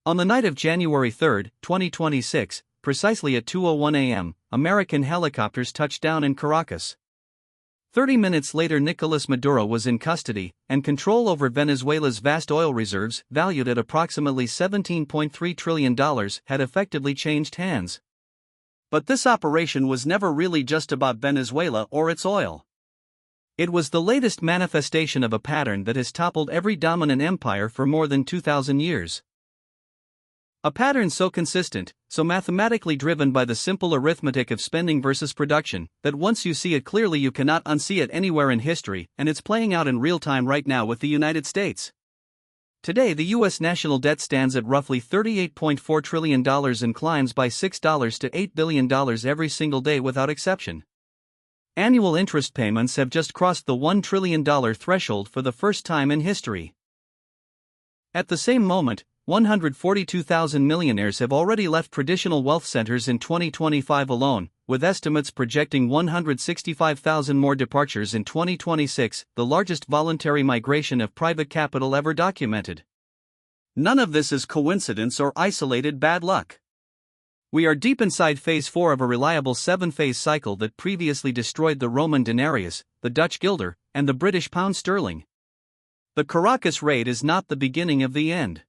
On the night of January 3, 2026, precisely at 2:01 a.m., American helicopters touched down in Caracas. 30 minutes later, Nicolas Maduro was in custody, and control over Venezuela's vast oil reserves, valued at approximately $17.3 trillion, had effectively changed hands. But this operation was never really just about Venezuela or its oil. It was the latest manifestation of a pattern that has toppled every dominant empire for more than 2,000 years. A pattern so consistent, so mathematically driven by the simple arithmetic of spending versus production, that once you see it clearly you cannot unsee it anywhere in history, and it's playing out in real time right now with the United States. Today, the U.S. national debt stands at roughly $38.4 trillion and climbs by $6 to $8 billion every single day without exception. Annual interest payments have just crossed the $1 trillion threshold for the first time in history. At the same moment, 142,000 millionaires have already left traditional wealth centers in 2025 alone, with estimates projecting 165,000 more departures in 2026, the largest voluntary migration of private capital ever documented. None of this is coincidence or isolated bad luck. We are deep inside phase 4 of a reliable 7-phase cycle that previously destroyed the Roman denarius, the Dutch guilder, and the British pound sterling. The Caracas raid is not the beginning of the end.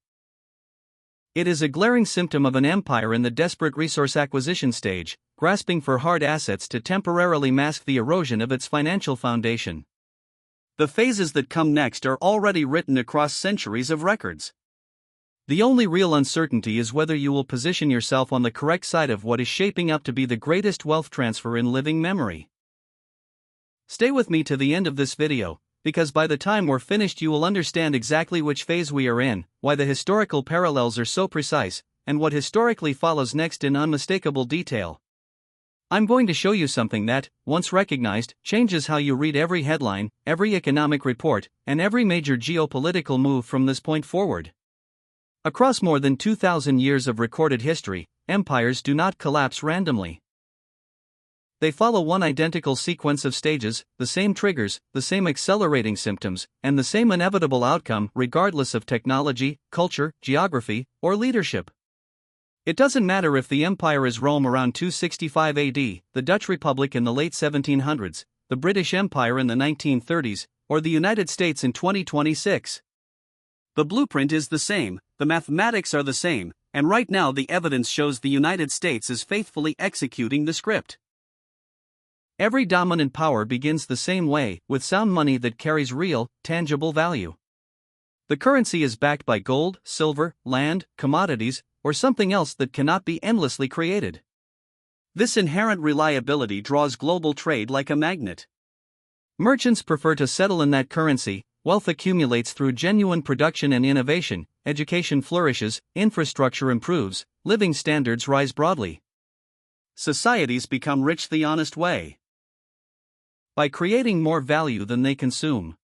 It is a glaring symptom of an empire in the desperate resource acquisition stage, grasping for hard assets to temporarily mask the erosion of its financial foundation. The phases that come next are already written across centuries of records. The only real uncertainty is whether you will position yourself on the correct side of what is shaping up to be the greatest wealth transfer in living memory. Stay with me to the end of this video, because by the time we're finished you will understand exactly which phase we are in, why the historical parallels are so precise, and what historically follows next in unmistakable detail. I'm going to show you something that, once recognized, changes how you read every headline, every economic report, and every major geopolitical move from this point forward. Across more than 2,000 years of recorded history, empires do not collapse randomly. They follow one identical sequence of stages, the same triggers, the same accelerating symptoms, and the same inevitable outcome regardless of technology, culture, geography, or leadership. It doesn't matter if the empire is Rome around 265 AD, the Dutch Republic in the late 1700s, the British Empire in the 1930s, or the United States in 2026. The blueprint is the same, the mathematics are the same, and right now the evidence shows the United States is faithfully executing the script. Every dominant power begins the same way, with sound money that carries real, tangible value. The currency is backed by gold, silver, land, commodities, or something else that cannot be endlessly created. This inherent reliability draws global trade like a magnet. Merchants prefer to settle in that currency, wealth accumulates through genuine production and innovation, education flourishes, infrastructure improves, living standards rise broadly. Societies become rich the honest way, by creating more value than they consume.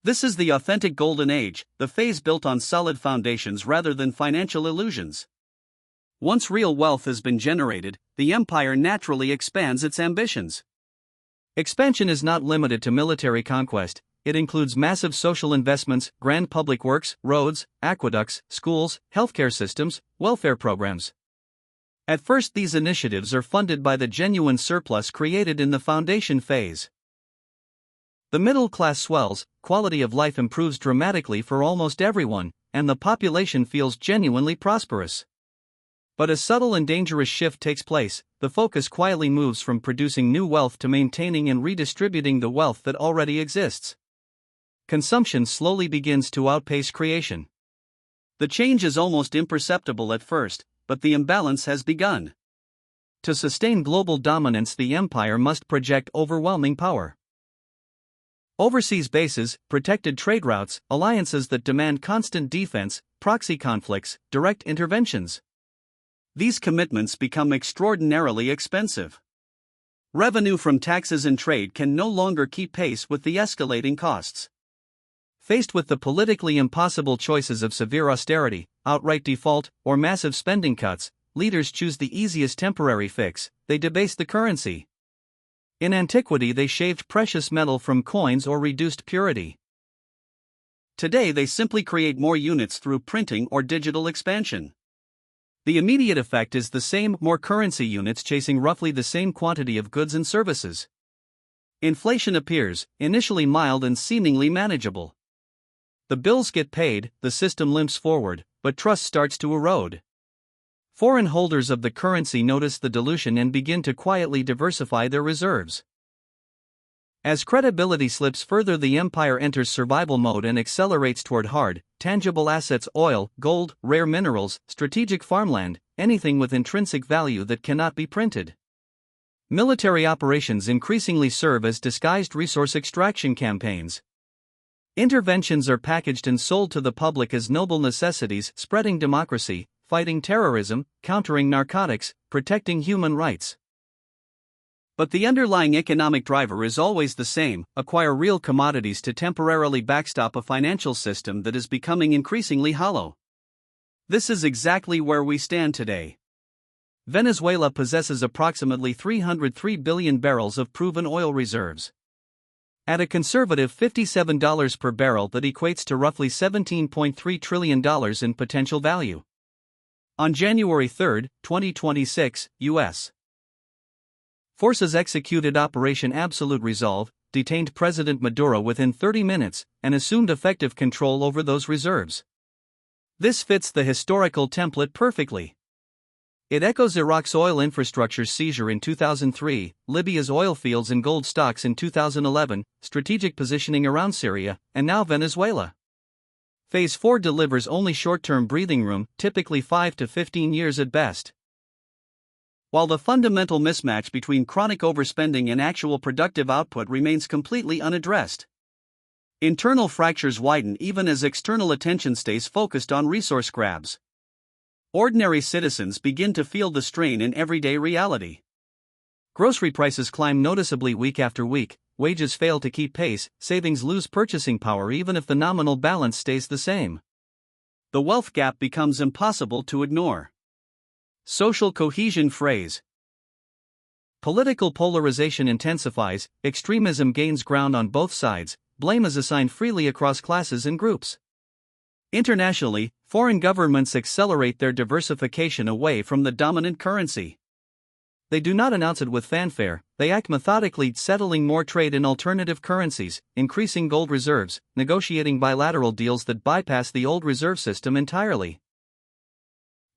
This is the authentic golden age, the phase built on solid foundations rather than financial illusions. Once real wealth has been generated, the empire naturally expands its ambitions. Expansion is not limited to military conquest, it includes massive social investments, grand public works, roads, aqueducts, schools, healthcare systems, welfare programs. At first, these initiatives are funded by the genuine surplus created in the foundation phase. The middle class swells, quality of life improves dramatically for almost everyone, and the population feels genuinely prosperous. But a subtle and dangerous shift takes place. The focus quietly moves from producing new wealth to maintaining and redistributing the wealth that already exists. Consumption slowly begins to outpace creation. The change is almost imperceptible at first, but the imbalance has begun. To sustain global dominance, the empire must project overwhelming power. Overseas bases, protected trade routes, alliances that demand constant defense, proxy conflicts, direct interventions. These commitments become extraordinarily expensive. Revenue from taxes and trade can no longer keep pace with the escalating costs. Faced with the politically impossible choices of severe austerity, outright default, or massive spending cuts, leaders choose the easiest temporary fix: they debase the currency. In antiquity, they shaved precious metal from coins or reduced purity. Today they simply create more units through printing or digital expansion. The immediate effect is the same: more currency units chasing roughly the same quantity of goods and services. Inflation appears, initially mild and seemingly manageable. The bills get paid, the system limps forward, but trust starts to erode. Foreign holders of the currency notice the dilution and begin to quietly diversify their reserves. As credibility slips further, the empire enters survival mode and accelerates toward hard, tangible assets: oil, gold, rare minerals, strategic farmland, anything with intrinsic value that cannot be printed. Military operations increasingly serve as disguised resource extraction campaigns. Interventions are packaged and sold to the public as noble necessities: spreading democracy, fighting terrorism, countering narcotics, protecting human rights. But the underlying economic driver is always the same: acquire real commodities to temporarily backstop a financial system that is becoming increasingly hollow. This is exactly where we stand today. Venezuela possesses approximately 303 billion barrels of proven oil reserves. At a conservative $57 per barrel, that equates to roughly $17.3 trillion in potential value. On January 3, 2026, U.S. forces executed Operation Absolute Resolve, detained President Maduro within 30 minutes, and assumed effective control over those reserves. This fits the historical template perfectly. It echoes Iraq's oil infrastructure's seizure in 2003, Libya's oil fields and gold stocks in 2011, strategic positioning around Syria, and now Venezuela. Phase 4 delivers only short-term breathing room, typically 5 to 15 years at best. While the fundamental mismatch between chronic overspending and actual productive output remains completely unaddressed. Internal fractures widen even as external attention stays focused on resource grabs. Ordinary citizens begin to feel the strain in everyday reality. Grocery prices climb noticeably week after week, wages fail to keep pace, savings lose purchasing power even if the nominal balance stays the same. The wealth gap becomes impossible to ignore. Social cohesion frays. Political polarization intensifies, extremism gains ground on both sides, blame is assigned freely across classes and groups. Internationally, foreign governments accelerate their diversification away from the dominant currency. They do not announce it with fanfare, they act methodically, settling more trade in alternative currencies, increasing gold reserves, negotiating bilateral deals that bypass the old reserve system entirely.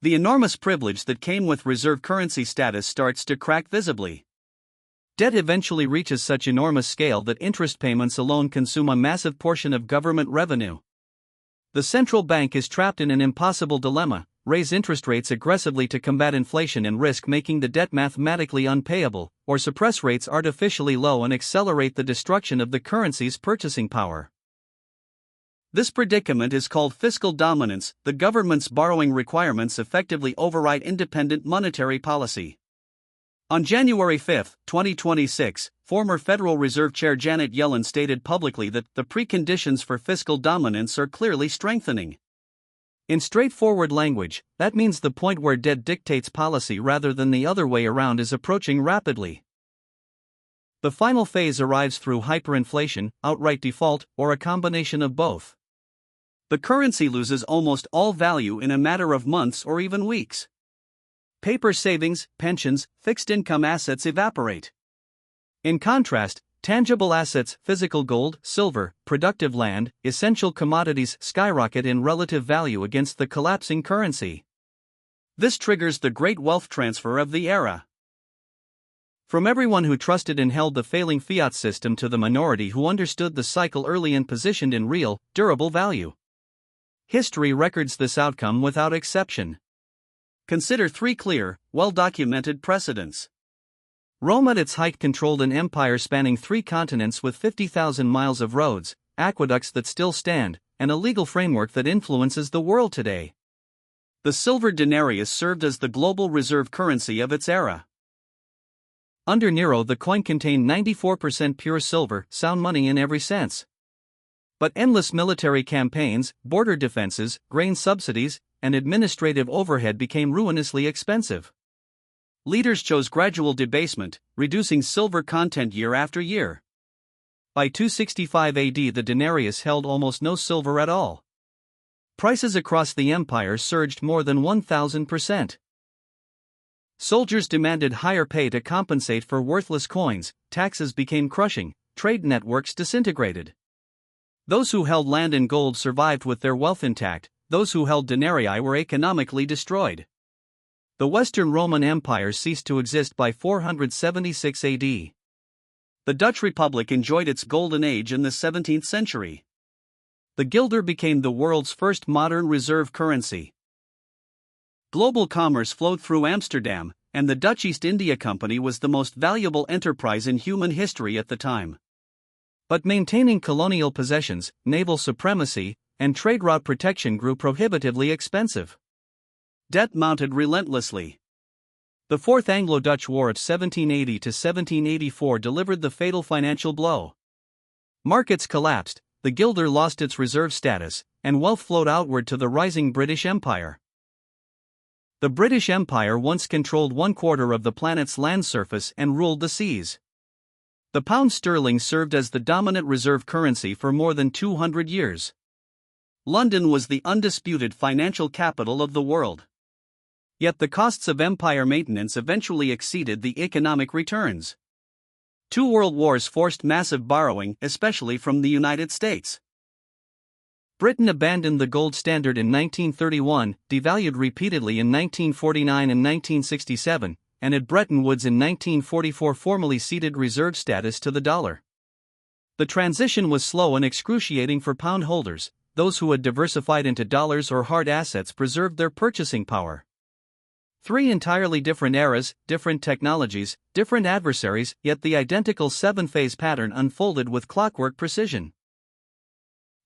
The enormous privilege that came with reserve currency status starts to crack visibly. Debt eventually reaches such enormous scale that interest payments alone consume a massive portion of government revenue. The central bank is trapped in an impossible dilemma: raise interest rates aggressively to combat inflation and risk making the debt mathematically unpayable, or suppress rates artificially low and accelerate the destruction of the currency's purchasing power. This predicament is called fiscal dominance. The government's borrowing requirements effectively override independent monetary policy. On January 5, 2026, former Federal Reserve Chair Janet Yellen stated publicly that the preconditions for fiscal dominance are clearly strengthening. In straightforward language, that means the point where debt dictates policy rather than the other way around is approaching rapidly. The final phase arrives through hyperinflation, outright default, or a combination of both. The currency loses almost all value in a matter of months or even weeks. Paper savings, pensions, fixed income assets evaporate. In contrast, tangible assets, physical gold, silver, productive land, essential commodities skyrocket in relative value against the collapsing currency. This triggers the great wealth transfer of the era. From everyone who trusted and held the failing fiat system to the minority who understood the cycle early and positioned in real, durable value. History records this outcome without exception. Consider three clear, well-documented precedents. Rome at its height controlled an empire spanning 3 continents with 50,000 miles of roads, aqueducts that still stand, and a legal framework that influences the world today. The silver denarius served as the global reserve currency of its era. Under Nero, the coin contained 94% pure silver, sound money in every sense. But endless military campaigns, border defenses, grain subsidies, and administrative overhead became ruinously expensive. Leaders chose gradual debasement, reducing silver content year after year. By 265 AD, the denarius held almost no silver at all. Prices across the empire surged more than 1,000%. Soldiers demanded higher pay to compensate for worthless coins, taxes became crushing, trade networks disintegrated. Those who held land and gold survived with their wealth intact, those who held denarii were economically destroyed. The Western Roman Empire ceased to exist by 476 AD. The Dutch Republic enjoyed its golden age in the 17th century. The guilder became the world's first modern reserve currency. Global commerce flowed through Amsterdam, and the Dutch East India Company was the most valuable enterprise in human history at the time. But maintaining colonial possessions, naval supremacy, and trade route protection grew prohibitively expensive. Debt mounted relentlessly. The Fourth Anglo-Dutch War of 1780 to 1784 delivered the fatal financial blow. Markets collapsed, the guilder lost its reserve status, and wealth flowed outward to the rising British Empire. The British Empire once controlled 1/4 of the planet's land surface and ruled the seas. The pound sterling served as the dominant reserve currency for more than 200 years. London was the undisputed financial capital of the world. Yet the costs of empire maintenance eventually exceeded the economic returns. 2 world wars forced massive borrowing, especially from the United States. Britain abandoned the gold standard in 1931, devalued repeatedly in 1949 and 1967, and at Bretton Woods in 1944 formally ceded reserve status to the dollar. The transition was slow and excruciating for pound holders. Those who had diversified into dollars or hard assets preserved their purchasing power. 3 entirely different eras, different technologies, different adversaries, yet the identical 7-phase pattern unfolded with clockwork precision.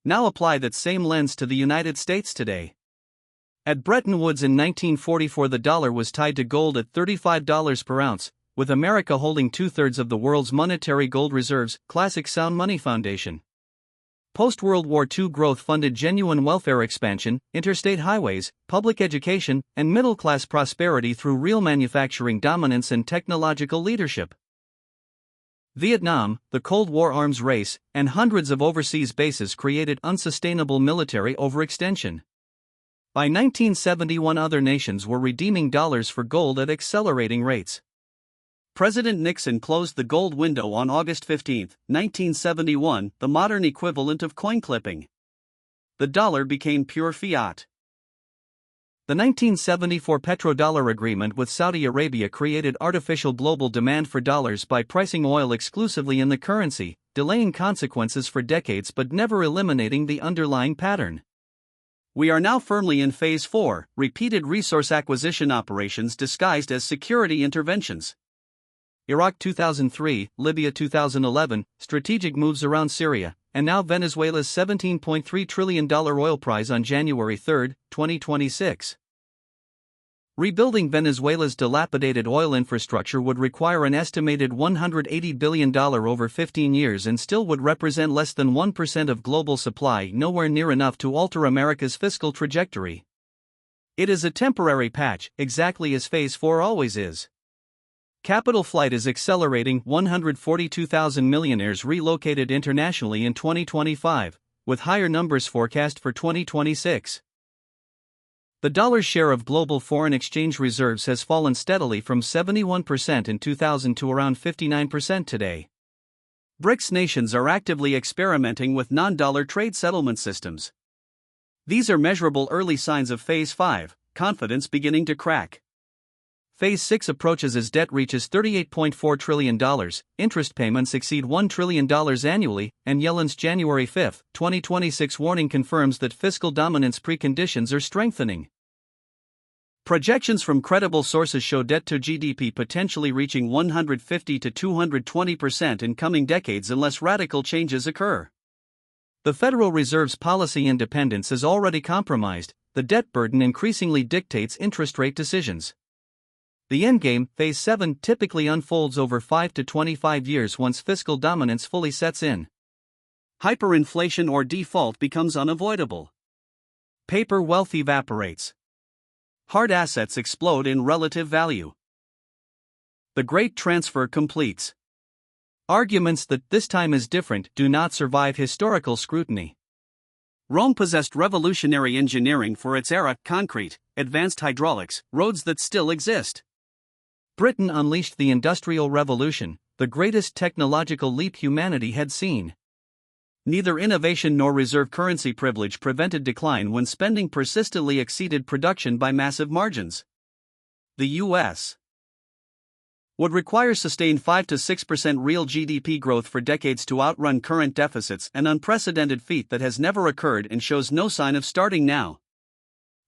Now apply that same lens to the United States today. At Bretton Woods in 1944, the dollar was tied to gold at $35 per ounce, with America holding 2/3 of the world's monetary gold reserves. Classic sound money foundation. Post-World War II growth funded genuine welfare expansion, interstate highways, public education, and middle-class prosperity through real manufacturing dominance and technological leadership. Vietnam, the Cold War arms race, and hundreds of overseas bases created unsustainable military overextension. By 1971, other nations were redeeming dollars for gold at accelerating rates. President Nixon closed the gold window on August 15, 1971, the modern equivalent of coin clipping. The dollar became pure fiat. The 1974 petrodollar agreement with Saudi Arabia created artificial global demand for dollars by pricing oil exclusively in the currency, delaying consequences for decades but never eliminating the underlying pattern. We are now firmly in Phase 4, repeated resource acquisition operations disguised as security interventions. Iraq 2003, Libya 2011, strategic moves around Syria, and now Venezuela's $17.3 trillion oil prize on January 3, 2026. Rebuilding Venezuela's dilapidated oil infrastructure would require an estimated $180 billion over 15 years and still would represent less than 1% of global supply, nowhere near enough to alter America's fiscal trajectory. It is a temporary patch, exactly as Phase 4 always is. Capital flight is accelerating. 142,000 millionaires relocated internationally in 2025, with higher numbers forecast for 2026. The dollar's share of global foreign exchange reserves has fallen steadily from 71% in 2000 to around 59% today. BRICS nations are actively experimenting with non-dollar trade settlement systems. These are measurable early signs of Phase 5, confidence beginning to crack. Phase 6 approaches as debt reaches $38.4 trillion, interest payments exceed $1 trillion annually, and Yellen's January 5, 2026 warning confirms that fiscal dominance preconditions are strengthening. Projections from credible sources show debt to GDP potentially reaching 150 to 220% in coming decades unless radical changes occur. The Federal Reserve's policy independence is already compromised. The debt burden increasingly dictates interest rate decisions. The endgame, Phase 7, typically unfolds over 5 to 25 years once fiscal dominance fully sets in. Hyperinflation or default becomes unavoidable. Paper wealth evaporates. Hard assets explode in relative value. The great transfer completes. Arguments that this time is different do not survive historical scrutiny. Rome possessed revolutionary engineering for its era: concrete, advanced hydraulics, roads that still exist. Britain unleashed the Industrial Revolution, the greatest technological leap humanity had seen. Neither innovation nor reserve currency privilege prevented decline when spending persistently exceeded production by massive margins. The U.S. would require sustained 5 to 6% real GDP growth for decades to outrun current deficits, an unprecedented feat that has never occurred and shows no sign of starting now.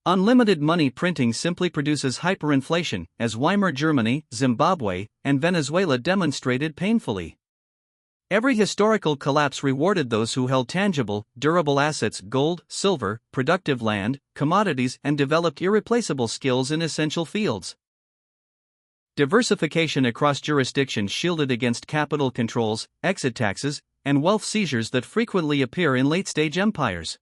Unlimited money printing simply produces hyperinflation, as Weimar Germany, Zimbabwe, and Venezuela demonstrated painfully. Every historical collapse rewarded those who held tangible, durable assets: gold, silver, productive land, commodities, and developed irreplaceable skills in essential fields. Diversification across jurisdictions shielded against capital controls, exit taxes, and wealth seizures that frequently appear in late-stage empires.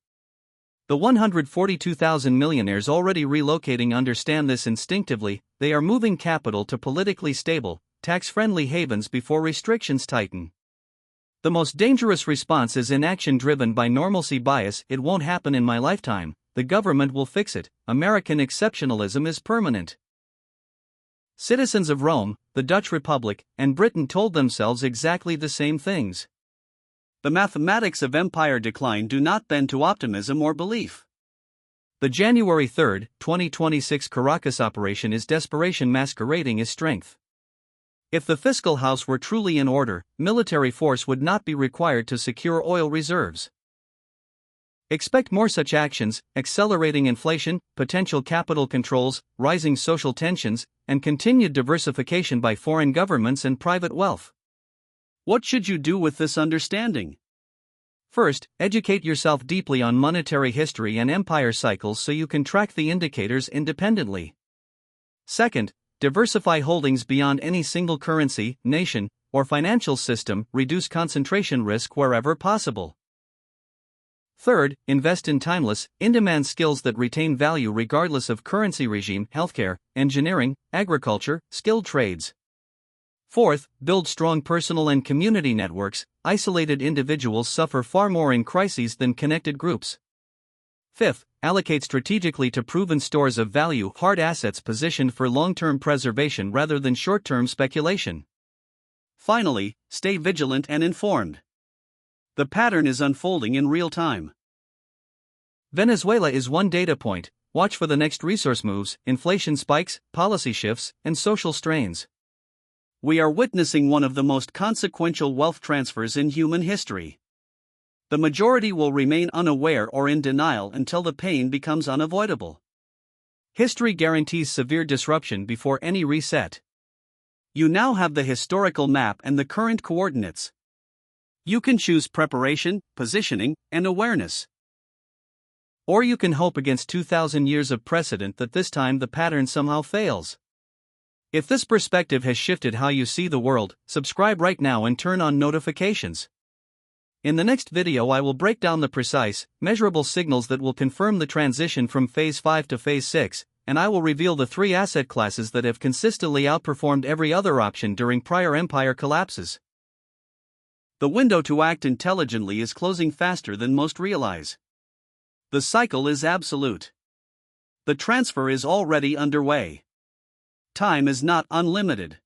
The 142,000 millionaires already relocating understand this instinctively. They are moving capital to politically stable, tax-friendly havens before restrictions tighten. The most dangerous response is inaction driven by normalcy bias. It won't happen in my lifetime, the government will fix it. American exceptionalism is permanent. Citizens of Rome, the Dutch Republic, and Britain told themselves exactly the same things. The mathematics of empire decline do not bend to optimism or belief. The January 3, 2026 Caracas operation is desperation masquerading as strength. If the fiscal house were truly in order, military force would not be required to secure oil reserves. Expect more such actions: accelerating inflation, potential capital controls, rising social tensions, and continued diversification by foreign governments and private wealth. What should you do with this understanding? First, educate yourself deeply on monetary history and empire cycles so you can track the indicators independently. Second, diversify holdings beyond any single currency, nation, or financial system. Reduce concentration risk wherever possible. Third, invest in timeless, in-demand skills that retain value regardless of currency regime: healthcare, engineering, agriculture, skilled trades. Fourth, build strong personal and community networks. Isolated individuals suffer far more in crises than connected groups. Fifth, allocate strategically to proven stores of value, hard assets positioned for long-term preservation rather than short-term speculation. Finally, stay vigilant and informed. The pattern is unfolding in real time. Venezuela is one data point. Watch for the next resource moves, inflation spikes, policy shifts, and social strains. We are witnessing one of the most consequential wealth transfers in human history. The majority will remain unaware or in denial until the pain becomes unavoidable. History guarantees severe disruption before any reset. You now have the historical map and the current coordinates. You can choose preparation, positioning, and awareness. Or you can hope against 2,000 years of precedent that this time the pattern somehow fails. If this perspective has shifted how you see the world, subscribe right now and turn on notifications. In the next video I will break down the precise, measurable signals that will confirm the transition from Phase 5 to Phase 6, and I will reveal the 3 asset classes that have consistently outperformed every other option during prior empire collapses. The window to act intelligently is closing faster than most realize. The cycle is absolute. The transfer is already underway. Time is not unlimited.